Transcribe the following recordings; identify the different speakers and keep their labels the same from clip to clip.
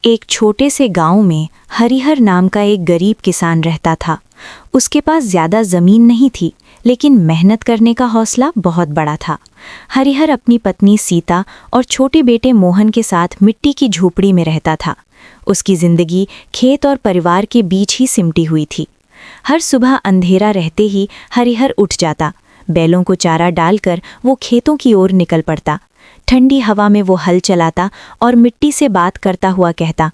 Speaker 1: एक छोटे से गांव में हरिहर नाम का एक गरीब किसान रहता था। उसके पास ज्यादा जमीन नहीं थी, लेकिन मेहनत करने का हौसला बहुत बड़ा था। हरिहर अपनी पत्नी सीता और छोटे बेटे मोहन के साथ मिट्टी की झोपड़ी में रहता था। उसकी जिंदगी खेत और परिवार के बीच ही सिमटी हुई थी। हर सुबह अंधेरा रहते ही हरिहर उठ जाता। बैलों को चारा डालकर वो खेतों की ओर निकल पड़ता। ठंडी हवा में वो हल चलाता और मिट्टी से बात करता हुआ कहता,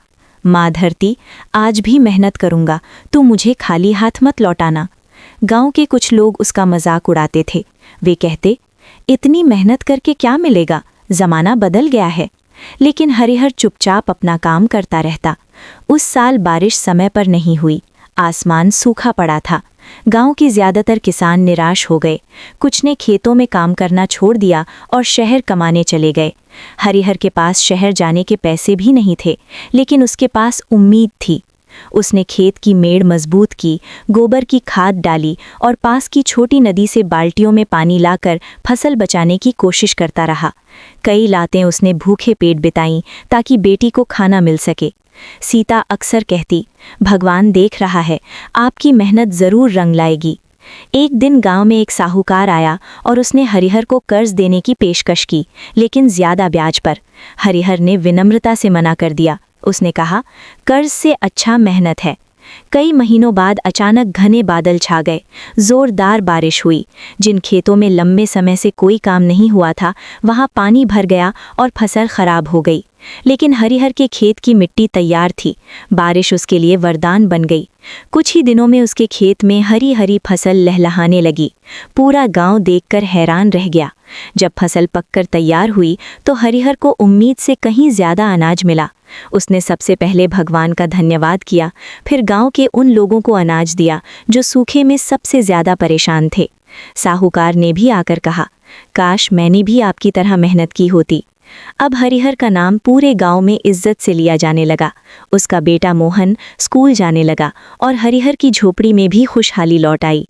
Speaker 1: माँ धरती, आज भी मेहनत करूँगा, तू मुझे खाली हाथ मत लौटाना। गांव के कुछ लोग उसका मजाक उड़ाते थे। वे कहते, इतनी मेहनत करके क्या मिलेगा, जमाना बदल गया है। लेकिन हरिहर चुपचाप अपना काम करता रहता। उस साल बारिश समय पर नहीं हुई। आसमान सूखा पड़ा था। गांव के ज्यादातर किसान निराश हो गए। कुछ ने खेतों में काम करना छोड़ दिया और शहर कमाने चले गए। हरिहर के पास शहर जाने के पैसे भी नहीं थे, लेकिन उसके पास उम्मीद थी। उसने खेत की मेड़ मजबूत की, गोबर की खाद डाली और पास की छोटी नदी से बाल्टियों में पानी लाकर फसल बचाने की कोशिश करता रहा। कई रातें उसने भूखे पेट बिताईं ताकि बेटी को खाना मिल सके। सीता अक्सर कहती, भगवान देख रहा है, आपकी मेहनत जरूर रंग लाएगी। एक दिन गांव में एक साहूकार आया और उसने हरिहर को कर्ज देने की पेशकश की, लेकिन ज्यादा ब्याज पर। हरिहर ने विनम्रता से मना कर दिया। उसने कहा, कर्ज से अच्छा मेहनत है। कई महीनों बाद अचानक घने बादल छा गए। जोरदार बारिश हुई। जिन खेतों में लंबे समय से कोई काम नहीं हुआ था, वहां पानी भर गया और फसल खराब हो गई। लेकिन हरिहर के खेत की मिट्टी तैयार थी। बारिश उसके लिए वरदान बन गई। कुछ ही दिनों में उसके खेत में हरी हरी फसल लहलहाने लगी। पूरा गांव देखकर हैरान रह गया। जब फसल पककर तैयार हुई तो हरिहर को उम्मीद से कहीं ज्यादा अनाज मिला। उसने सबसे पहले भगवान का धन्यवाद किया, फिर गांव के उन लोगों को अनाज दिया जो सूखे में सबसे ज्यादा परेशान थे। साहूकार ने भी आकर कहा, काश मैंने भी आपकी तरह मेहनत की होती। अब हरिहर का नाम पूरे गांव में इज्जत से लिया जाने लगा। उसका बेटा मोहन स्कूल जाने लगा और हरिहर की झोपड़ी में भी खुशहाली लौट आई।